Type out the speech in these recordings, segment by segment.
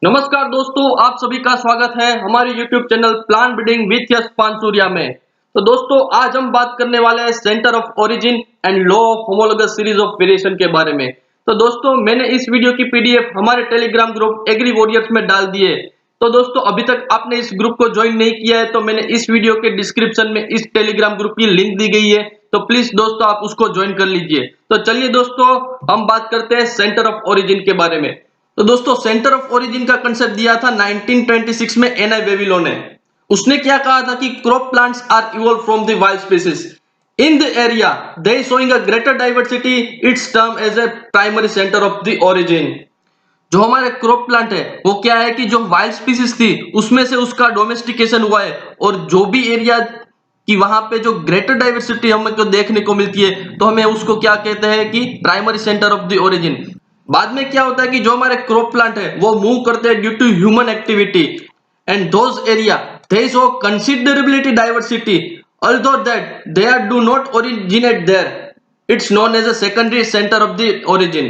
नमस्कार दोस्तों, आप सभी का स्वागत है हमारे YouTube channel plant breeding with Yash Pansuriya में। तो दोस्तों, आज हम बात करने वाले हैं center of origin and law of homologous series of variation के बारे में। तो दोस्तों, मैंने इस वीडियो की पीडीएफ हमारे टेलीग्राम ग्रुप एग्री वॉरियर्स में डाल दी है। तो दोस्तों, अभी तक आपने इस ग्रुप को ज्वाइन नहीं किया है तो मैंने इस वीडियो के डिस्क्रिप्शन में इस टेलीग्राम ग्रुप की लिंक दी गई है, तो प्लीज दोस्तों आप उसको ज्वाइन कर लीजिए। तो चलिए दोस्तों, हम बात करते हैं सेंटर ऑफ ओरिजिन के बारे में। तो दोस्तों, सेंटर ऑफ ओरिजिन का कंसेप्ट दिया था 1926 में एनआई वेविलो ने। उसने क्या कहा था कि crop plants are evolve from the wild species in the area they showing a greater diversity, it's term as a primary centre of the origin. जो हमारे क्रॉप प्लांट है वो क्या है कि जो वाइल्ड स्पीसीज थी उसमें से उसका डोमेस्टिकेशन हुआ है, और जो भी एरिया कि वहां पे जो ग्रेटर डाइवर्सिटी हमें को देखने को मिलती है तो हमें उसको क्या कहते हैं कि primary centre of the origin. बाद में क्या होता है कि जो हमारे क्रॉप प्लांट है वो मूव करते हैं due to human activity, and those area they show considerability diversity although that they are do not originate there, it's known as a secondary center of the origin।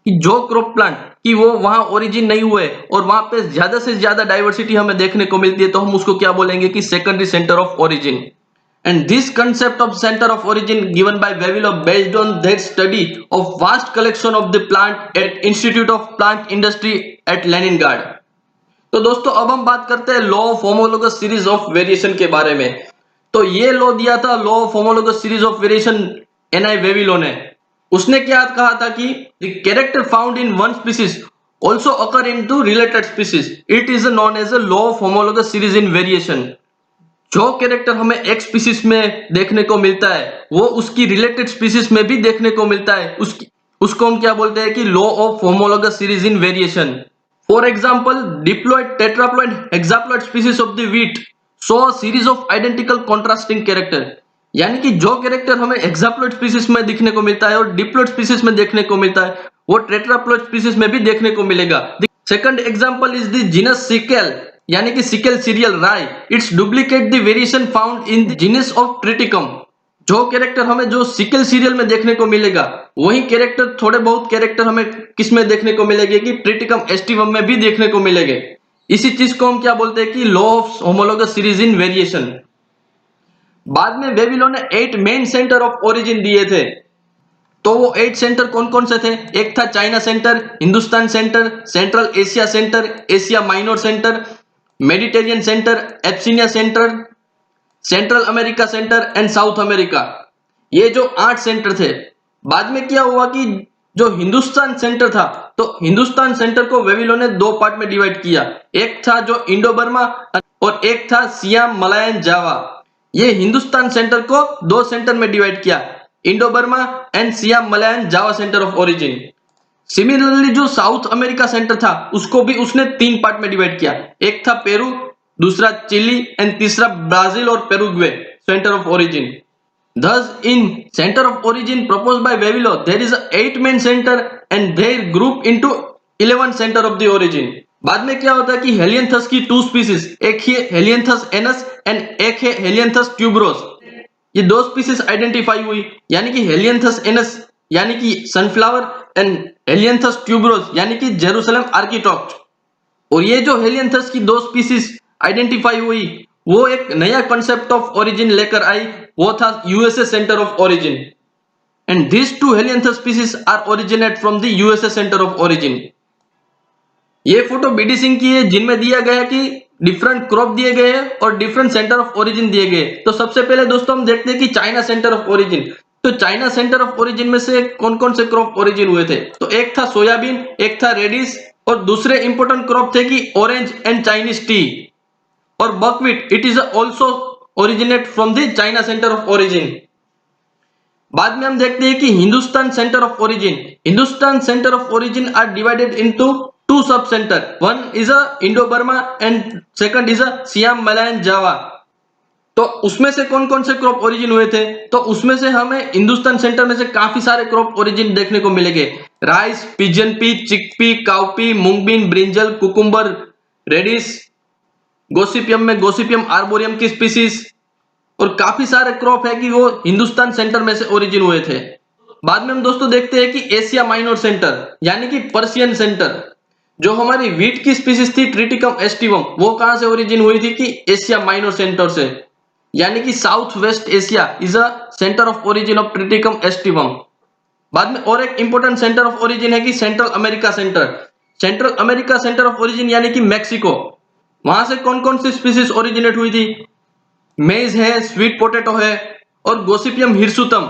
कि जो crop plant कि वो वहां origin नहीं हुए और वहां पे ज्यादा से ज्यादा डाइवर्सिटी हमें देखने को मिलती है तो हम उसको क्या बोलेंगे कि secondary centre of origin. And this concept of center of origin given by Vavilov based on their study of vast collection of the plant at Institute of Plant Industry at Leningrad। तो दोस्तों, अब हम बात करते हैं law of homologous series of variation के बारे में। तो ये लॉ दिया था law of homologous series of variation N I Vavilov. उसने क्या कहा था कि the character found in one species also occur in two related species, it is known as a law of homologous series in variation। जो character हमें एक species में देखने को मिलता है वो उसकी रिलेटेड स्पीसीज में भी देखने को मिलता है, उसको हम क्या बोलते हैं कि law of homologous series in variation. For example, diploid tetraploid hexaploid species of the wheat show a series of identical contrasting character. यानी कि जो कैरेक्टर हमें हेक्साप्लॉइड स्पीसीज में दिखने को मिलता है और डिप्लॉइड स्पीसीज में देखने को मिलता है वो टेट्राप्लॉइड स्पीसीज में भी देखने को मिलेगा। Second example is the genus secale, यानी कि secale cereal rye, it's duplicate the variation found in the genus of triticum. जो कैरेक्टर हमें जो सिकेल सीरियल में देखने को मिलेगा वही कैरेक्टर थोड़े बहुत कैरेक्टर हमें किस में देखने को मिलेंगे कि ट्रिटिकम एस्टिवम में भी देखने को मिलेंगे। इसी चीज को हम क्या बोलते हैं कि law of homologous series in variation. बाद में वेविलो ने 8 मेन सेंटर ऑफ ओरिजिन दिए थे। तो वो 8 सेंटर कौन कौन से थे? एक था China center, Hindustan center, Central Asia center, Asia Minor center, Mediterranean center, Abyssinia center, Central America center and South America. ये जो 8 सेंटर थे। बाद में क्या हुआ कि जो हिंदुस्तान सेंटर था तो हिंदुस्तान सेंटर को वेविलो ने 2 पार्ट में डिवाइड किया। एक था जो इंडो बर्मा और एक था सियाम मलायन जावा। ये हिंदुस्तान सेंटर को 2 सेंटर में डिवाइड किया, Indo Burma and SIAM Malayan Java centre of origin. Similarly जो साउथ अमेरिका सेंटर था उसको भी उसने 3 पार्ट में डिवाइड किया। एक था पेरू, दूसरा चिली एंड तीसरा ब्राजील और Paraguay center of origin. Thus, in center of origin proposed by Vavilov, there is a 8 main center and they group into 11 center of the origin। बाद में क्या होता है कि हेलियंथस की 2 स्पीसीज, एक ही हेलियंथस एनस एंड एक है हेलियंथस ट्यूबरोस। ये 2 स्पीसीज आइडेंटिफाई हुई, यानी कि हेलियंथस एनस यानी कि सनफ्लावर एंड हेलियंथस ट्यूबरोस यानी कि जेरूसलम आर्किटॉक्ट। और ये जो हेलियंथस की 2 स्पीसीज आइडेंटिफाई हुई वो एक नया कॉन्सेप्ट ऑफ ओरिजिन लेकर आई, वो था USA centre of origin. And this 2 helianthus species are originate from the USA centre of origin. ये फोटो बीडी सिंह की है जिनमें दिया गया कि डिफरेंट क्रॉप दिए गए हैं और डिफरेंट सेंटर ऑफ ओरिजिन दिए गए। तो सबसे पहले दोस्तों हम देखते हैं कि चाइना सेंटर ऑफ ओरिजिन। तो चाइना सेंटर ऑफ ओरिजिन में से कौन कौन से क्रॉप ओरिजिन हुए थे? तो एक था सोयाबीन, एक था रेडिस और दूसरे इंपोर्टेंट क्रॉप थे कि ऑरेंज एंड चाइनीज टी और buckwheat. It is also originate from the China center of origin. बाद में हम देखते हैं कि Hindustan center of origin. Hindustan center of origin are divided into 2 sub center, one is a Indo Burma and second is a Siam Malayan Java. तो उसमें से कौन कौन से क्रॉप ओरिजिन हुए थे? तो उसमें से हमें हिंदुस्तान सेंटर में से काफी सारे क्रॉप ओरिजिन देखने को मिलेंगे। Rice, pigeon pea, chickpea, cowpea, mungbean, brinjal, cucumber, radish, gossypium में गोसिपियम आर्बोरियम की स्पीसीज और काफी सारे क्रॉप है कि वो हिंदुस्तान सेंटर में से ओरिजिन हुए थे। बाद में हम दोस्तों देखते हैं कि एशिया माइनर सेंटर यानी कि पर्शियन सेंटर। जो हमारी वीट की स्पीसीज थी ट्रिटिकम एस्टिवम, वो कहां से ओरिजिन हुई थी कि एशिया माइनर सेंटर से, यानी कि south west Asia is a centre of origin of Triticum aestivum. बाद में और एक इंपॉर्टेंट सेंटर ऑफ ओरिजिन है कि central America centre. Central America centre of origin यानी कि मैक्सिको। वहां से कौन कौन सी स्पीसीज ओरिजिनेट हुई थी? मेज है, स्वीट पोटैटो है और गोसिपियम हिरसुतम।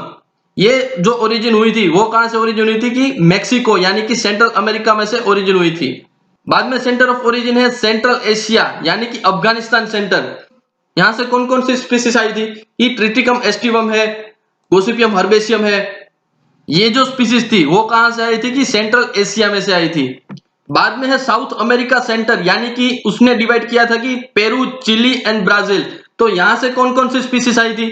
ये जो ओरिजिन हुई थी वो कहां से ओरिजिन हुई थी कि मैक्सिको यानी कि सेंट्रल अमेरिका में से ओरिजिन हुई थी। बाद में सेंटर ऑफ ओरिजिन है सेंट्रल एशिया यानी कि अफगानिस्तान सेंटर। यहां से कौन कौन सी स्पीसीज आई थी कि ट्रिटिकम एस्टिवम है, गोसिपियम हर्बेशियम है। ये जो स्पीसीज थी वो कहां से आई थी कि सेंट्रल एशिया में से आई थी। बाद में है साउथ अमेरिका सेंटर, यानी कि उसने डिवाइड किया था कि पेरू, चिली एंड ब्राजील। तो यहां से कौन कौन सी स्पीसीज आई थी?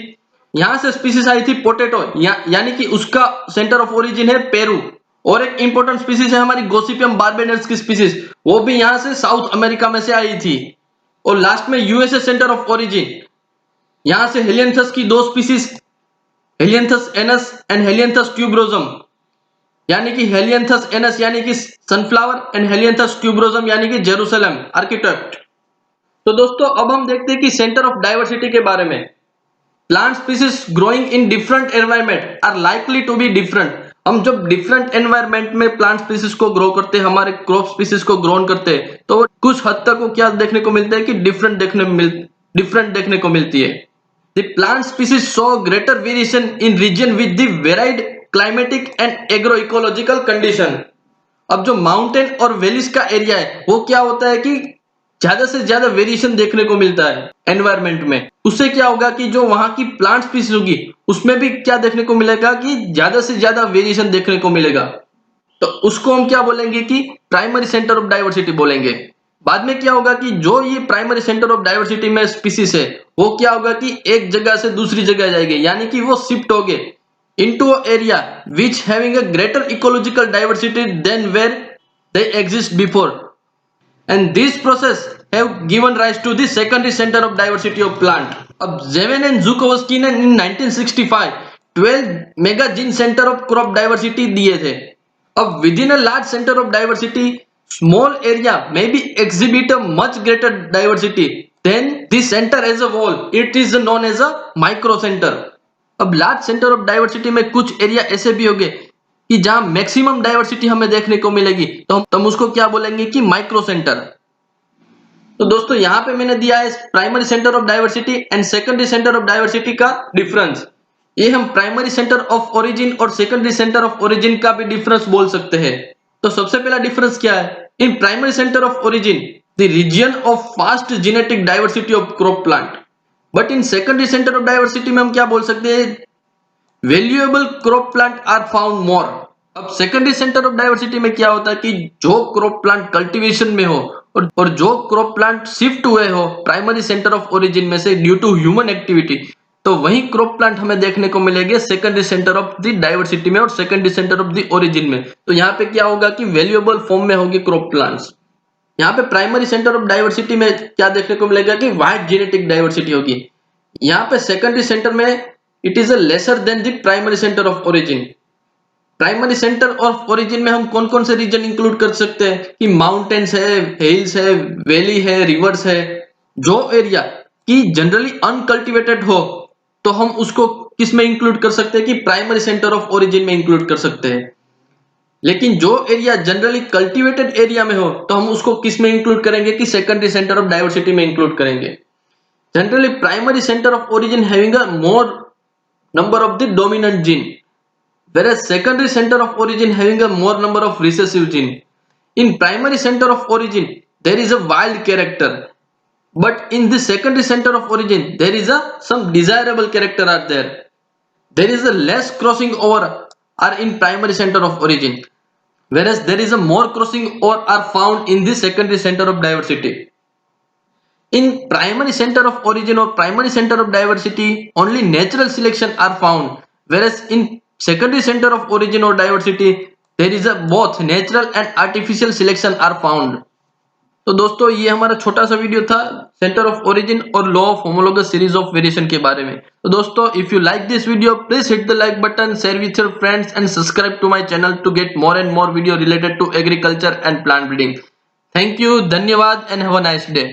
यहां से स्पीसीज आई थी पोटैटो, यानी कि उसका सेंटर ऑफ ओरिजिन है पेरू। और एक इंपॉर्टेंट स्पीसीज है हमारी गोसिपियम बार्बेडंस की स्पीसीज, वो भी यहां से साउथ अमेरिका में से आई थी। और लास्ट में यूएसए सेंटर ऑफ ओरिजिन, यहां से हेलियंथस की दो species, helianthus annuus and helianthus tuberosum, यानी कि हेलियंथस एनस यानी कि सनफ्लावर एंड हेलियंथस ट्यूबरोजम यानी कि जेरूसलम आर्किटेक्ट। तो दोस्तों अब हम देखते हैं कि सेंटर ऑफ डाइवर्सिटी के बारे में। Plant species growing in different environment are likely to be different. हम जब डिफरेंट एनवायरमेंट में प्लांट स्पीसीज को ग्रो करते हैं, हमारे क्रॉप स्पीसीज को ग्रो करते हैं, तो कुछ हद तक को क्या देखने को मिलता है कि डिफरेंट देखने को मिलती है। The plant species show greater variation in region with the varied climatic and agroecological condition। अब जो माउंटेन और वैलीज का एरिया है वो क्या होता है कि ज्यादा से ज्यादा वेरिएशन देखने को मिलता है एनवायरमेंट में। उससे क्या होगा कि जो वहां की प्लांट स्पीसीज होगी उसमें भी क्या देखने को मिलेगा कि ज्यादा से ज्यादा वेरिएशन देखने को मिलेगा। तो उसको हम क्या बोलेंगे कि प्राइमरी सेंटर ऑफ डाइवर्सिटी बोलेंगे। बाद में क्या होगा कि जो ये प्राइमरी सेंटर ऑफ डाइवर्सिटी में स्पीसीज है वो क्या होगा कि एक जगह से दूसरी जगह जाएंगे, यानी कि वो शिफ्ट हो गए into an area which having a greater ecological diversity than where they exist before, and this process have given rise to the secondary center of diversity of plant। अब Zevin and Zhukovsky ने in 1965 12 mega gene centre of crop diversity दिए थे। अब within a large center of diversity small area may be exhibit a much greater diversity than the center as a whole, it is known as a micro center। अब large centre of diversity में कुछ area ऐसे भी होंगे कि जहां maximum diversity हमें देखने को मिलेगी, तो हम उसको क्या बोलेंगे कि माइक्रो सेंटर। तो दोस्तों यहां पे मैंने दिया है primary centre of diversity and secondary centre of diversity का डिफरेंस। ये हम प्राइमरी सेंटर ऑफ ओरिजिन और सेकेंडरी सेंटर ऑफ ओरिजिन का भी डिफरेंस बोल सकते हैं। तो सबसे पहला डिफरेंस क्या है? In primary centre of origin the region of fast genetic diversity of crop plant, but in secondary centre of diversity में हम क्या बोल सकते हैं? Valuable crop plant are found more. अब सेकेंडरी सेंटर ऑफ डाइवर्सिटी में क्या होता है कि जो क्रॉप प्लांट कल्टीवेशन में हो और जो क्रॉप प्लांट शिफ्ट हुए हो प्राइमरी सेंटर ऑफ ओरिजिन में से ड्यू टू ह्यूमन एक्टिविटी, तो वही क्रॉप प्लांट हमें देखने को मिलेंगे secondary centre of the diversity में और secondary centre of the origin में। तो यहाँ पे क्या होगा कि वैल्यूएबल फॉर्म में होगी क्रॉप प्लांट्स। यहाँ पे प्राइमरी सेंटर ऑफ डाइवर्सिटी में क्या देखने को मिलेगा कि वाइड जेनेटिक डाइवर्सिटी होगी। यहाँ पे सेकेंडरी सेंटर में it is a lesser than the primary centre of origin. Primary centre of origin में हम कौन कौन से रीजन इंक्लूड कर सकते हैं कि माउंटेन्स है, हिल्स है, वैली है, रिवर्स है। जो एरिया की जनरली अनकल्टिवेटेड हो तो हम उसको किस में इंक्लूड कर सकते हैं कि प्राइमरी सेंटर ऑफ ओरिजिन में इंक्लूड कर सकते हैं। लेकिन जो एरिया जनरली कल्टिवेटेड एरिया में हो तो हम उसको किस में इंक्लूड करेंगे कि सेकेंडरी सेंटर ऑफ डाइवर्सिटी में इंक्लूड करेंगे। Generally primary centre of origin having a more number of the dominant gene, whereas secondary center of origin having a more number of recessive gene। In primary center of origin there is a wild character, but in the secondary center of origin there is a some desirable character are there। There is a less crossing over are in primary center of origin, whereas there is a more crossing over are found in the secondary center of diversity। In primary center of origin or primary center of diversity only natural selection are found, whereas in secondary center of origin or diversity there is a both natural and artificial selection are found। तो दोस्तों ये हमारा छोटा सा video था centre of origin और law of homologous series of variation के बारे में। तो दोस्तों if you like this video please hit the like button, share with your friends and subscribe to my channel to get more and more video related to agriculture and plant breeding। Thank you, धन्यवाद and have a nice day.